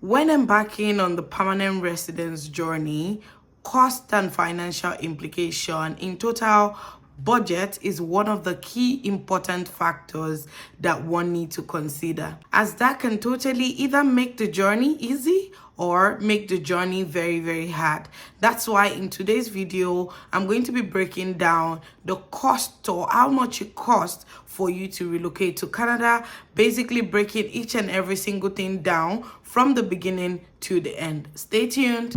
When embarking on the permanent residence journey, cost and financial implication in total budget is one of the key important factors that one needs to consider, as that can totally either make the journey easy or make the journey very hard. That's why in today's video I'm going to be breaking down the cost, or how much it costs for you to relocate to Canada, basically breaking each and every single thing down from the beginning to the end. Stay tuned.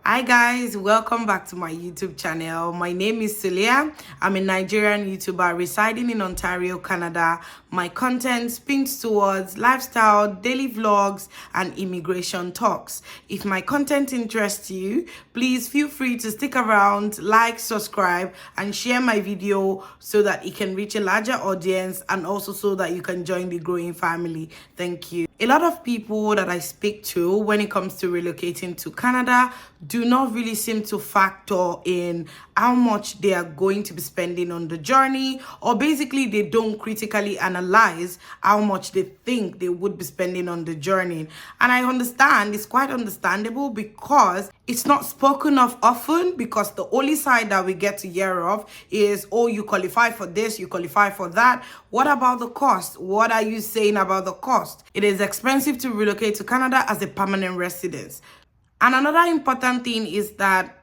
Hi guys, welcome back to my YouTube channel. My name is Suleeha. I'm a Nigerian YouTuber residing in Ontario, Canada. My content spins towards lifestyle, daily vlogs, and immigration talks. If my content interests you, please feel free to stick around, like, subscribe, and share my video so that it can reach a larger audience, and also so that you can join the growing family. Thank you. A lot of people that I speak to when it comes to relocating to Canada do not really seem to factor in how much they are going to be spending on the journey, or basically they don't critically analyze how much they think they would be spending on the journey. And I understand, it's quite understandable, because it's not spoken of often, because the only side that we get to hear of is, oh, you qualify for this, you qualify for that. What about the cost? What are you saying about the cost? It is expensive to relocate to Canada as a permanent resident. And another important thing is that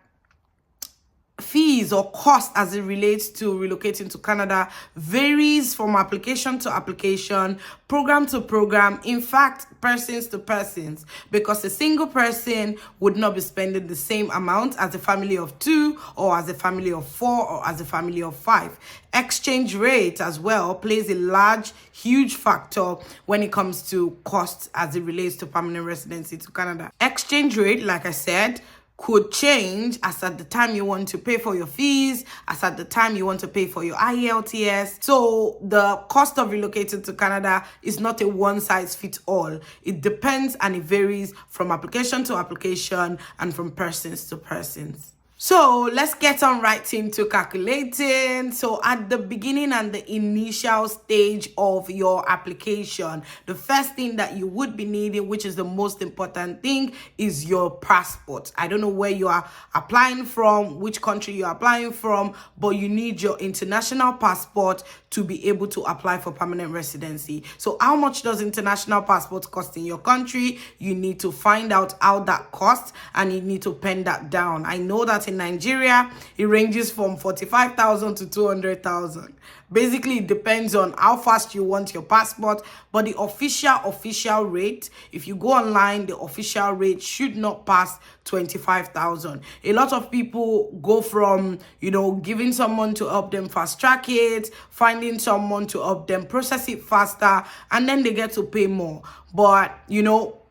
fees or cost as it relates to relocating to Canada varies from application to application, program to program, in fact, persons to persons, because a single person would not be spending the same amount as a family of 2, or as a family of 4, or as a family of 5. Exchange rate as well plays a huge factor when it comes to costs as it relates to permanent residency to Canada. Exchange rate, like I said, could change as at the time you want to pay for your fees, as at the time you want to pay for your IELTS. So the cost of relocating to Canada is not a one-size-fits-all. It depends, and it varies from application to application and from persons to persons. So let's get on right into calculating. So at the beginning and the initial stage of your application, the first thing that you would be needing, which is the most important thing, is your passport. I don't know where you are applying from, which country you're applying from, but you need your international passport to be able to apply for permanent residency. So how much does international passport cost in your country? You need to find out how that costs, and you need to pen that down. I know that in Nigeria, it ranges from 45,000 to 200,000. Basically, it depends on how fast you want your passport, but the official rate, if you go online, the official rate should not pass 25,000. A lot of people go from, giving someone to help them fast track it, finding someone to help them process it faster, and then they get to pay more. But,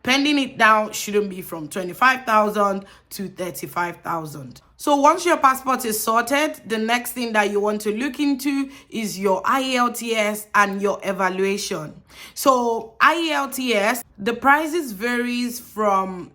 pending it down shouldn't be from 25,000 to 35,000. So once your passport is sorted, the next thing that you want to look into is your IELTS and your evaluation. So IELTS, the prices varies from,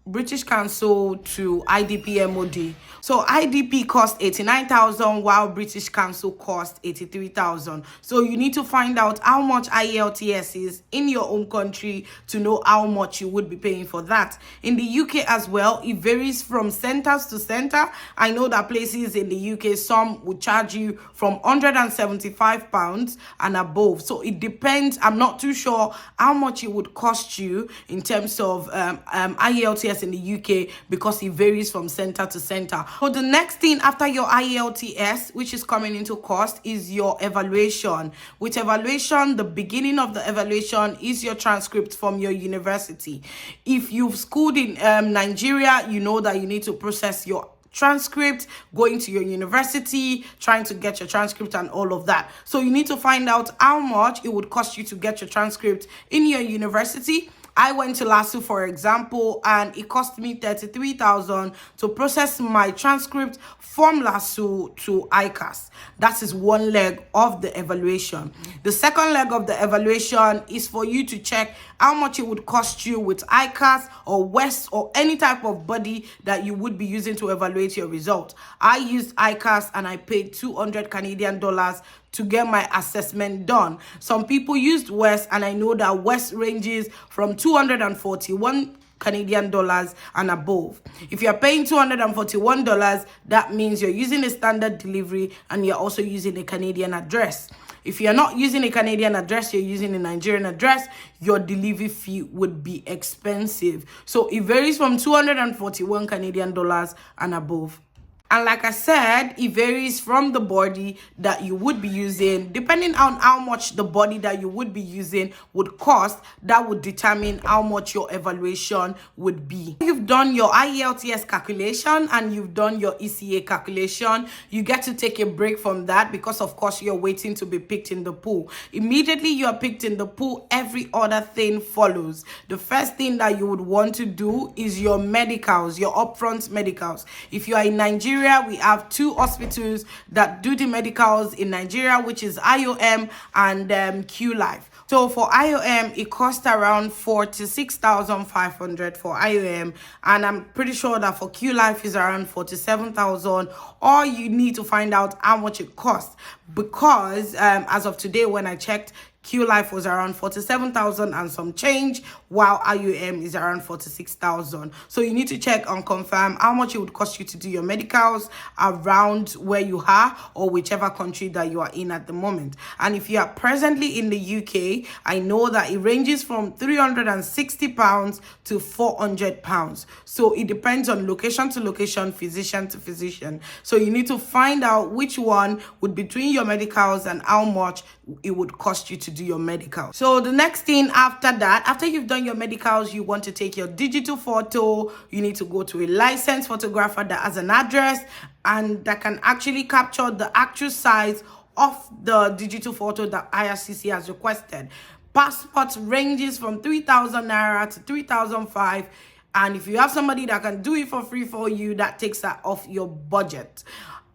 British Council to IDP MOD. So IDP cost 89,000 while British Council cost 83,000. So you need to find out how much IELTS is in your own country to know how much you would be paying for that. In the UK as well, it varies from centers to center. I know that places in the UK, some would charge you from £175 and above. So it depends. I'm not too sure how much it would cost you in terms of IELTS in the UK, because it varies from center to center. So the next thing after your IELTS, which is coming into cost, is your evaluation. With evaluation, the beginning of the evaluation is your transcript from your university. If you've schooled in Nigeria, you know that you need to process your transcript, going to your university, trying to get your transcript and all of that. So you need to find out how much it would cost you to get your transcript in your university. I went to LASU, for example, and it cost me 33,000 to process my transcript from LASU to ICAS. That is one leg of the evaluation. The second leg of the evaluation is for you to check how much it would cost you with ICAS or WEST or any type of body that you would be using to evaluate your result. I used ICAS and I paid 200 Canadian dollars to get my assessment done. Some people used WEST, and I know that WEST ranges from 241 Canadian dollars and above. If you're paying $241, that means you're using a standard delivery and you're also using a Canadian address. If you're not using a Canadian address, you're using a Nigerian address, your delivery fee would be expensive. So it varies from 241 Canadian dollars and above. And like I said, it varies from the body that you would be using. Depending on how much the body that you would be using would cost, that would determine how much your evaluation would be. You've done your IELTS calculation and you've done your ECA calculation. You get to take a break from that because, of course, you're waiting to be picked in the pool. Immediately you are picked in the pool, every other thing follows. The first thing that you would want to do is your medicals, your upfront medicals. If you are in Nigeria, we have two hospitals that do the medicals in Nigeria, which is IOM and Q Life. So for IOM, it costs around 46,500 for IOM, and I'm pretty sure that for Q Life is around 47,000. Or you need to find out how much it costs, because as of today, when I checked, Q Life was around 47,000 and some change, while IUM is around 46,000. So you need to check and confirm how much it would cost you to do your medicals around where you are or whichever country that you are in at the moment. And if you are presently in the UK, I know that it ranges from £360 to £400. So it depends on location to location, physician to physician. So you need to find out which one would be between your medicals and how much it would cost you to do your medical. So the next thing after that, after you've done your medicals, you want to take your digital photo. You need to go to a licensed photographer that has an address and that can actually capture the actual size of the digital photo that IRCC has requested. Passport ranges from 3,000 naira to 3,005, and if you have somebody that can do it for free for you, that takes that off your budget.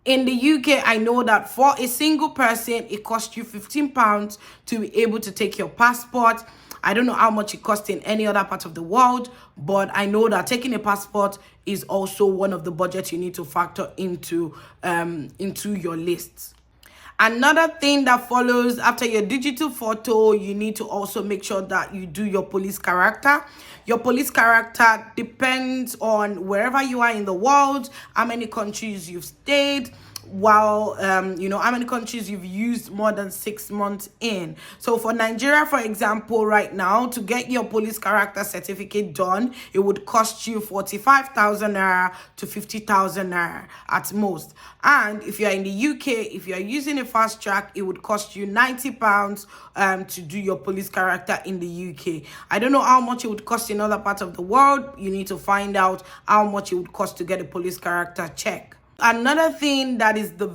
In the UK, I know that for a single person, it costs you £15 to be able to take your passport. I don't know how much it costs in any other part of the world, but I know that taking a passport is also one of the budgets you need to factor into your lists. Another thing that follows after your digital photo, you need to also make sure that you do your police character. Your police character depends on wherever you are in the world, how many countries you've stayed, while how many countries you've used more than 6 months in. So for Nigeria, for example, right now, to get your police character certificate done, it would cost you 45,000 naira to 50,000 naira at most. And if you're in the UK, if you're using a fast track, it would cost you £90 to do your police character in the UK. I don't know how much it would cost in other parts of the world. You need to find out how much it would cost to get a police character check. Another thing that is the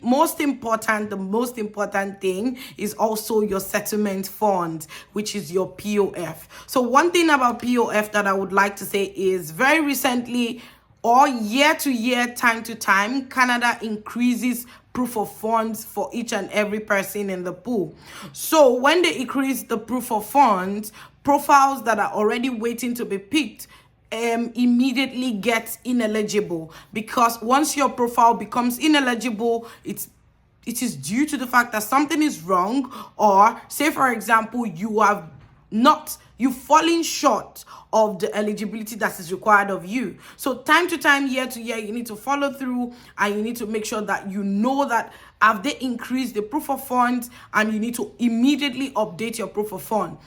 most important thing is also your settlement fund, which is your POF. So one thing about POF that I would like to say is very recently, or year to year, time to time, Canada increases proof of funds for each and every person in the pool. So when they increase the proof of funds, profiles that are already waiting to be picked immediately gets ineligible, because once your profile becomes ineligible, it is due to the fact that something is wrong, or say for example you've fallen short of the eligibility that is required of you. So time to time, year to year, you need to follow through and you need to make sure that you know that have they increased the proof of funds, and you need to immediately update your proof of fund.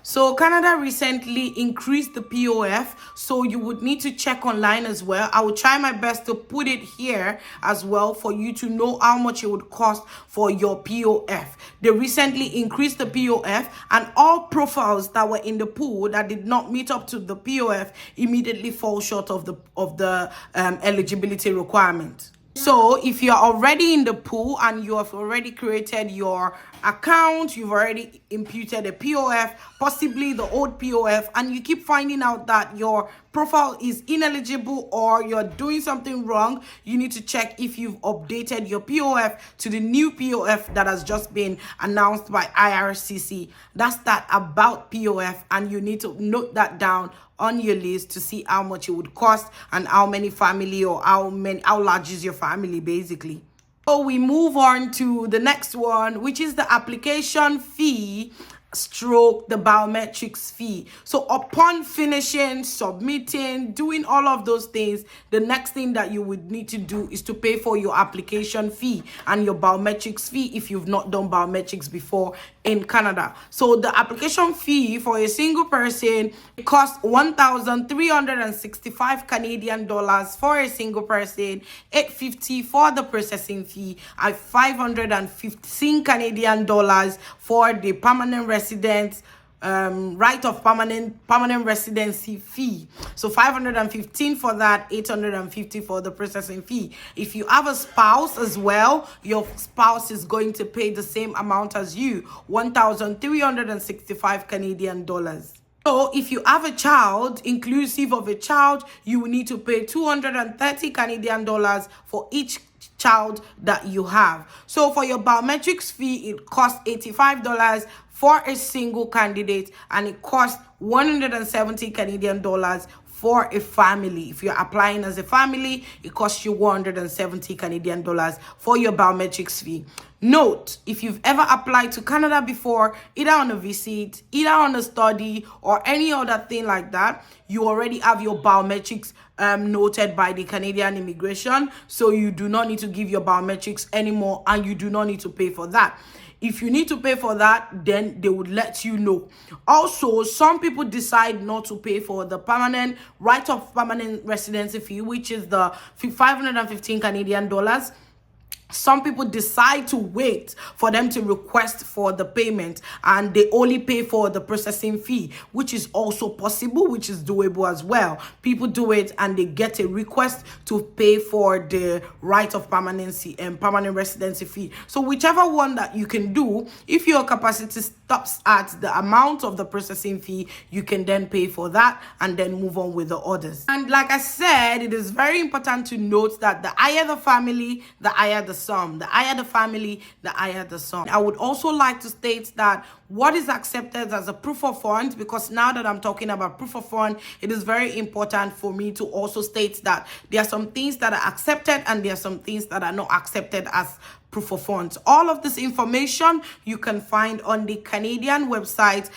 So Canada recently increased the POF, so you would need to check online as well. I will try my best to put it here as well for you to know how much it would cost for your POF. They recently increased the POF, and all profiles that were in the pool that did not meet up to the POF immediately fall short of the eligibility requirement. So if you're already in the pool and you have already created your account, you've already imputed a POF, possibly the old POF, and you keep finding out that your profile is ineligible or you're doing something wrong, you need to check if you've updated your POF to the new POF that has just been announced by IRCC. That's that about POF, and you need to note that down on your list to see how much it would cost and how many family or how large is your family basically. So we move on to the next one, which is the application fee stroke the biometrics fee. So upon finishing, submitting, doing all of those things, the next thing that you would need to do is to pay for your application fee and your biometrics fee if you've not done biometrics before in Canada. So the application fee for a single person costs 1,365 Canadian dollars for a single person, 850 for the processing fee, and 515 Canadian dollars for the permanent residence right of permanent residency fee. So 515 for that, 850 for the processing fee. If you have a spouse as well, your spouse is going to pay the same amount as you, 1,365 Canadian dollars. So if you have a child, inclusive of a child, you will need to pay 230 Canadian dollars for each child that you have. So for your biometrics fee, it costs $85 for a single candidate, and it costs 170 Canadian dollars for a family. If you're applying as a family, it costs you 170 Canadian dollars for your biometrics fee. Note, if you've ever applied to Canada before, either on a visit, either on a study, or any other thing like that, you already have your biometrics noted by the Canadian immigration, so you do not need to give your biometrics anymore, and you do not need to pay for that. If you need to pay for that, then they would let you know. Also, some people decide not to pay for the permanent right of permanent residency fee, which is the 515 Canadian dollars. Some people decide to wait for them to request for the payment, and they only pay for the processing fee, which is also possible, which is doable as well. People do it and they get a request to pay for the right of permanency and permanent residency fee. So whichever one that you can do, if your capacity stops at the amount of the processing fee, you can then pay for that and then move on with the others. And like I said, it is very important to note that the higher the family, the higher the sum. The higher the family, the higher the sum. I would also like to state that what is accepted as a proof of funds, because now that I'm talking about proof of fund, it is very important for me to also state that there are some things that are accepted and there are some things that are not accepted as proof of funds. All of this information you can find on the Canadian website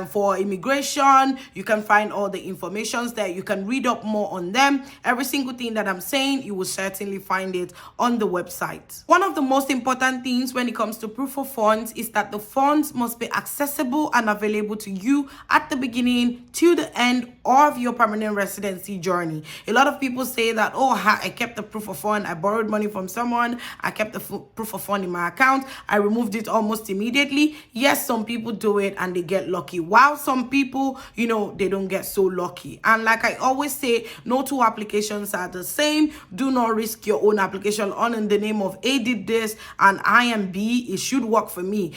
for immigration. You can find all the informations there. You can read up more on them. Every single thing that I'm saying, you will certainly find it on the website. One of the most important things when it comes to proof of funds is that the funds must be accessible and available to you at the beginning to the end of your permanent residency journey. A lot of people say that, oh, I kept the proof of fund, I borrowed money from someone, I kept the proof of fund in my account, I removed it almost immediately. Yes, some people do it and they get lucky, while some people, they don't get so lucky. And like I always say, no two applications are the same. Do not risk your own application on in the name of A did this and I am B, it should work for me.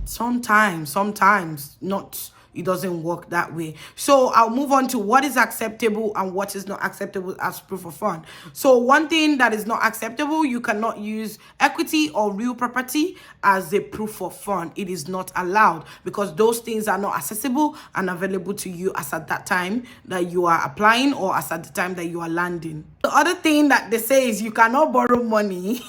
Sometimes not. It doesn't work that way. So I'll move on to what is acceptable and what is not acceptable as proof of fund. So one thing that is not acceptable, you cannot use equity or real property as a proof of fund. It is not allowed because those things are not accessible and available to you as at that time that you are applying or as at the time that you are landing. The other thing that they say is you cannot borrow money.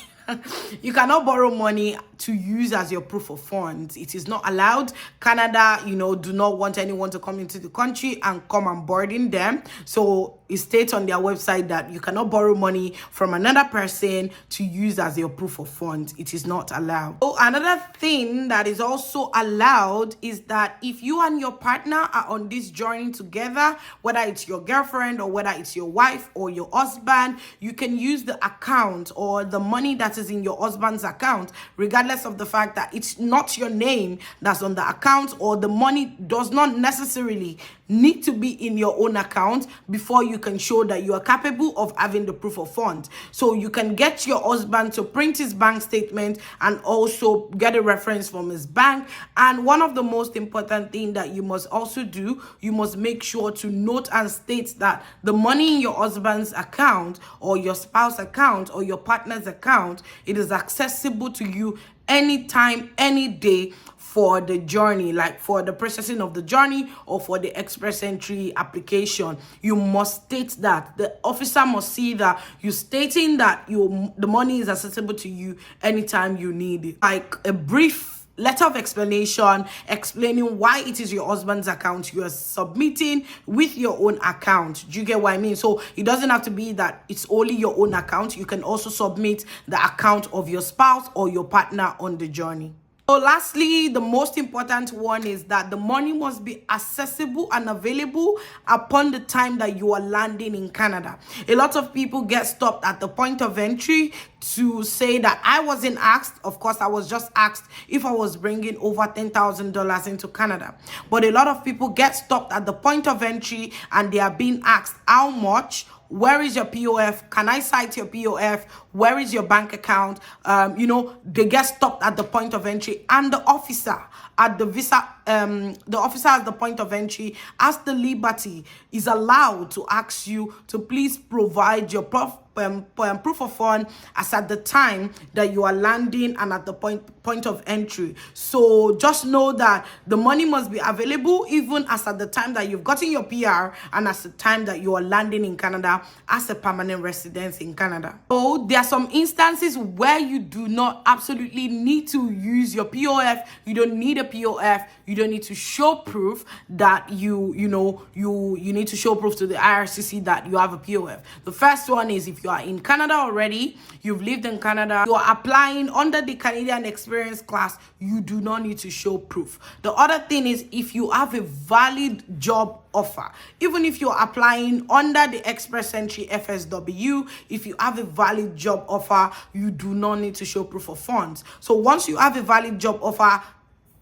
You cannot borrow money to use as your proof of funds. It is not allowed. Canada, do not want anyone to come into the country and come and burden them. So it states on their website that you cannot borrow money from another person to use as your proof of funds. It is not allowed. So another thing that is also allowed is that if you and your partner are on this journey together, whether it's your girlfriend or whether it's your wife or your husband, you can use the account or the money that that is in your husband's account, regardless of the fact that it's not your name that's on the account, or the money does not necessarily need to be in your own account before you can show that you are capable of having the proof of funds. So you can get your husband to print his bank statement and also get a reference from his bank. And one of the most important thing that you must also do, you must make sure to note and state that the money in your husband's account or your spouse account or your partner's account, it is accessible to you anytime, any day for the journey, like for the processing of the journey or for the express entry application. You must state that. The officer must see that you stating that the money is accessible to you anytime you need it. Like a brief letter of explanation explaining why it is your husband's account you are submitting with your own account. Do you get what I mean? So it doesn't have to be that it's only your own account. You can also submit the account of your spouse or your partner on the journey. So lastly, the most important one is that the money must be accessible and available upon the time that you are landing in Canada. A lot of people get stopped at the point of entry to say that I wasn't asked. Of course, I was just asked if I was bringing over $10,000 into Canada. But a lot of people get stopped at the point of entry and they are being asked how much. Where is your POF? Can I cite your POF? Where is your bank account? They get stopped at the point of entry, and the officer at the visa, the officer at the point of entry, as the liberty, is allowed to ask you to please provide your proof of fund as at the time that you are landing and at the point of entry. So just know that the money must be available even as at the time that you've gotten your PR and as the time that you are landing in Canada as a permanent resident in Canada. So there are some instances where you do not absolutely need to use your POF. You don't need a POF. You don't need to show proof that you need to show proof to the IRCC that you have a POF. The first one is if you are in Canada already, you've lived in Canada, you are applying under the Canadian Experience class, you do not need to show proof. The other thing is if you have a valid job offer, even if you're applying under the Express Entry FSW, if you have a valid job offer, you do not need to show proof of funds. So once you have a valid job offer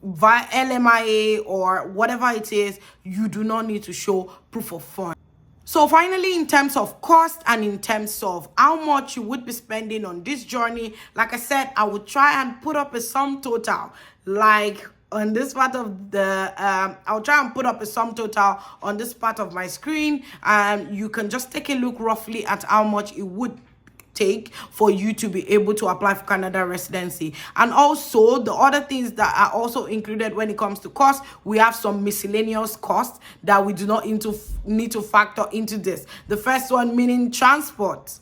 via LMIA or whatever it is, you do not need to show proof of funds. So finally, in terms of cost and in terms of how much you would be spending on this journey, like I said, I would try and put up a sum total. Like on this part of the, I'll try and put up a sum total on this part of my screen, and you can just take a look roughly at how much it would take for you to be able to apply for Canada residency. And also the other things that are also included when it comes to cost, we have some miscellaneous costs that we do not need to factor into this. The first one meaning transport.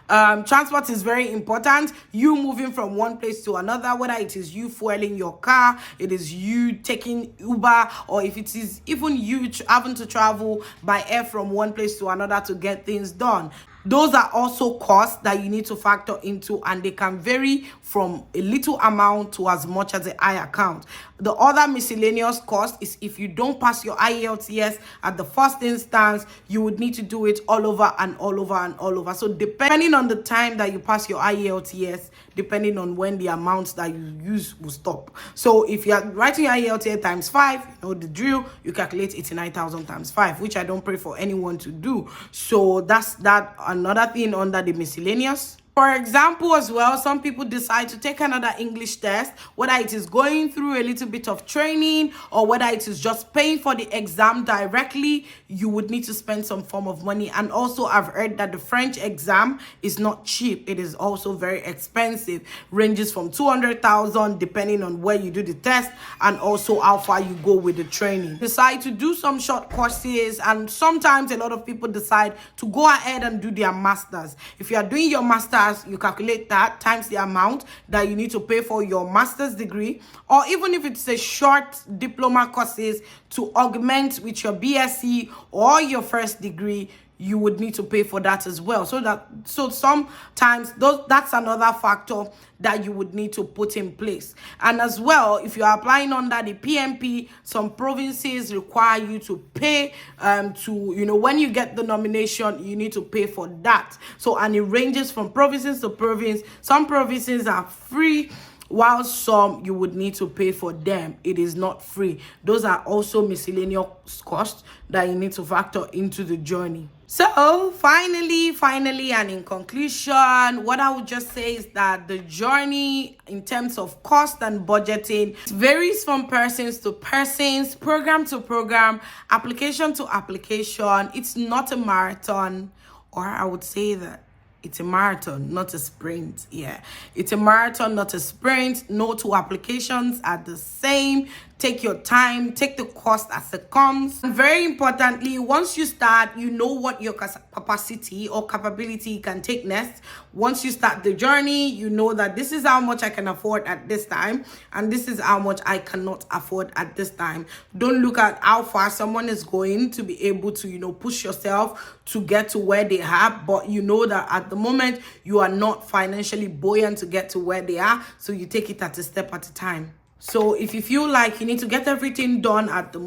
Transport is very important. You moving from one place to another, whether it is you fueling your car, it is you taking Uber, or if it is even you having to travel by air from one place to another to get things done. Those are also costs that you need to factor into, and they can vary from a little amount to as much as a high account. The other miscellaneous cost is if you don't pass your IELTS at the first instance, you would need to do it all over and all over and all over. So depending on the time that you pass your IELTS, depending on when the amount that you use will stop. So if you are writing your IELTS times 5, you know the drill, you calculate 89,000 times 5, which I don't pray for anyone to do. So that's that. Another thing under the miscellaneous. For example, as well, some people decide to take another English test, whether it is going through a little bit of training or whether it is just paying for the exam directly. You would need to spend some form of money. And also, I've heard that the French exam is not cheap. It is also very expensive. Ranges from 200,000 depending on where you do the test and also how far you go with the training. Decide to do some short courses, and sometimes a lot of people decide to go ahead and do their masters. If you are doing your masters, you calculate that times the amount that you need to pay for your master's degree, or even if it's a short diploma courses to augment with your BSc or your first degree, you would need to pay for that as well. So sometimes that's another factor that you would need to put in place. And as well, if you're applying under the PMP, some provinces require you to pay when you get the nomination, you need to pay for that. So, and it ranges from provinces to province. Some provinces are free, while some you would need to pay for them. It is not free. Those are also miscellaneous costs that you need to factor into the journey. So finally, and in conclusion, what I would just say is that the journey in terms of cost and budgeting varies from persons to persons, program to program, application to application. It's not a marathon, or I would say that it's a marathon, not a sprint. Yeah, it's a marathon, not a sprint. No two applications are the same. Take your time, take the cost as it comes. And very importantly, once you start, you know what your capacity or capability can take next. Once you start the journey, you know that this is how much I can afford at this time, and this is how much I cannot afford at this time. Don't look at how far someone is going to be able to, push yourself to get to where they are, but you know that at the moment you are not financially buoyant to get to where they are, so you take it at a step at a time. So if you feel like you need to get everything done at the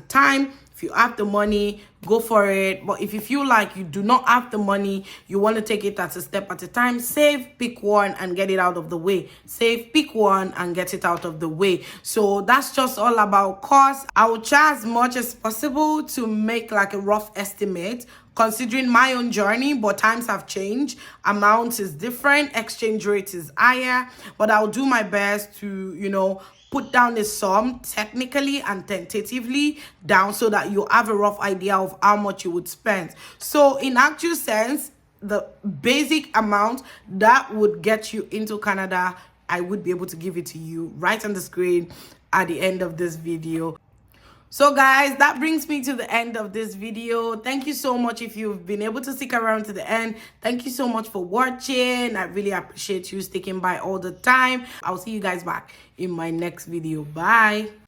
time, if you have the money, go for it. But if you feel like you do not have the money, you want to take it at a step at a time, save, pick one and get it out of the way. Save, pick one and get it out of the way. So that's just all about cost. I will try as much as possible to make like a rough estimate considering my own journey, but times have changed. Amount is different, exchange rate is higher, but I'll do my best to, put down a sum technically and tentatively down so that you have a rough idea of how much you would spend. So in actual sense, the basic amount that would get you into Canada, I would be able to give it to you right on the screen at the end of this video. So guys, that brings me to the end of this video. Thank you so much if you've been able to stick around to the end. Thank you so much for watching. I really appreciate you sticking by all the time. I'll see you guys back in my next video. Bye.